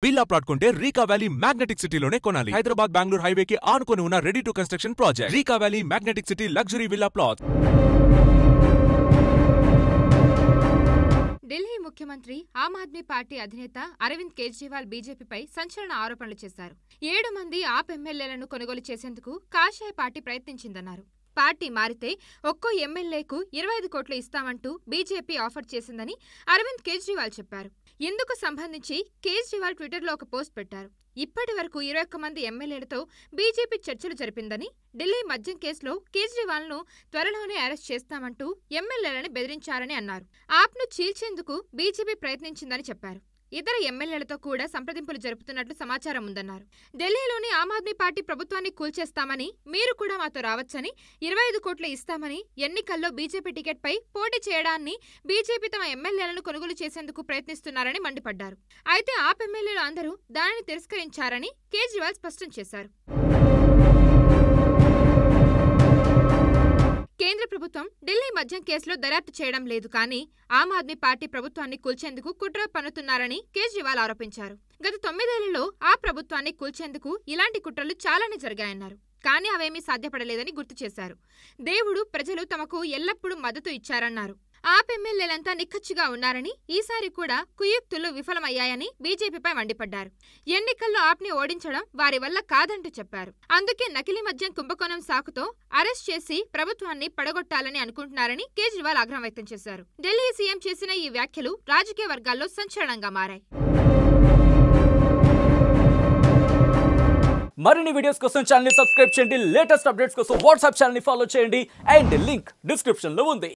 Villa plot కొంటే రీకా valley magnetic సిటీలోనే కొనాలి. హైదరాబాద్ బెంగళూరు హైవేకి ఆనుకొని ఉన్న ready to construction project రీకా valley magnetic city luxury villa plot. Delhi ముఖ్యమంత్రి ఆమ్ ఆద్మీ పార్టీ అధినేత అరవింద్ కేజ్రీవాల్ బీజేపీపై సంచలన ఆరోపణలు చేశారు. 7 మంది ఆప్ ఎమ్మెల్యేలను కొనుగోలు చేసేందుకు కాషాయ పార్టీ ప్రయత్నించిందన్నారు. పార్టీ మారితే ఒక్కో ఎమ్మెల్యేకు 25 కోట్లు ఇస్తామంటూ బీజేపీ ఆఫర్ చేసిందని అరవింద్ కేజ్రీవాల్ చెప్పారు. ఇందుకు సంబంధించి కేజ్రీవాల్ ట్విట్టర్లో ఒక పోస్ట్ పెట్టారు. ఇప్పటి వరకు 21 మంది ఎమ్మెల్యేలతో బీజేపీ చర్చలు జరిపిందని, ఢిల్లీ మద్యం కేసులో కేజ్రీవాల్ను త్వరలోనే అరెస్ట్ చేస్తామంటూ ఎమ్మెల్యేలని బెదిరించారని అన్నారు. ఆప్ను చీల్చేందుకు బీజేపీ ప్రయత్నించిందని చెప్పారు. ఇతర ఎమ్మెల్యేలతో కూడా సంప్రదింపులు జరుపుతున్నట్లు సమాచారం ఉందన్నారు. ఢిల్లీలోని ఆమ్ ఆద్మీ పార్టీ ప్రభుత్వాన్ని కూల్చేస్తామని, మీరు కూడా మాతో రావచ్చని, 25 కోట్లు ఇస్తామని, ఎన్నికల్లో బీజేపీ టికెట్పై పోటీ చేయడాన్ని బీజేపీ తమ ఎమ్మెల్యేలను కొనుగోలు చేసేందుకు ప్రయత్నిస్తున్నారని మండిపడ్డారు. అయితే ఆప్ ఎమ్మెల్యేలు అందరూ దానిని తిరస్కరించారని కేజ్రీవాల్ స్పష్టం చేశారు. కేంద్ర ప్రభుత్వం ఢిల్లీ మద్యం కేసులో దర్యాప్తు చేయడం లేదు, కానీ ఆమ్ ఆద్మీ పార్టీ ప్రభుత్వాన్ని కూల్చేందుకు కుట్ర పన్నుతున్నారని కేజ్రీవాల్ ఆరోపించారు. గత 9 ఏళ్లలో ఆ ప్రభుత్వాన్ని కూల్చేందుకు ఇలాంటి కుట్రలు చాలానే జరిగాయన్నారు. కానీ అవేమీ సాధ్యపడలేదని గుర్తు చేశారు. దేవుడు, ప్రజలు తమకు ఎల్లప్పుడూ మద్దతు ఇచ్చారన్నారు. ఆప్ ఎమ్మెల్యేలంతా నిక్కచ్చిగా ఉన్నారని, ఈసారి కూడా కుయుక్తులు విఫలమయ్యాయని బీజేపీపై మండిపడ్డారు. ఎన్నికల్లో ఆప్ని ఓడించడం వారి వల్ల కాదంటూ చెప్పారు. అందుకే నకిలీ మద్యం కుంభకోణం సాకుతో అరెస్ట్ చేసి ప్రభుత్వాన్ని పడగొట్టాలని అనుకుంటున్నారని కేజ్రీవాల్ ఆగ్రహం వ్యక్తం చేశారు. ఢిల్లీ సీఎం చేసిన ఈ వ్యాఖ్యలు రాజకీయ వర్గాల్లో సంచలనంగా మారాయి. మరిన్ని వీడియోస్ కోసం ఛానల్ ని సబ్స్క్రైబ్ చేయండి. లేటెస్ట్ అప్డేట్స్ కోసం వాట్సాప్ ఛానల్ ని ఫాలో చేయండి. అండ్ లింక్ డిస్క్రిప్షన్ లో ఉంది.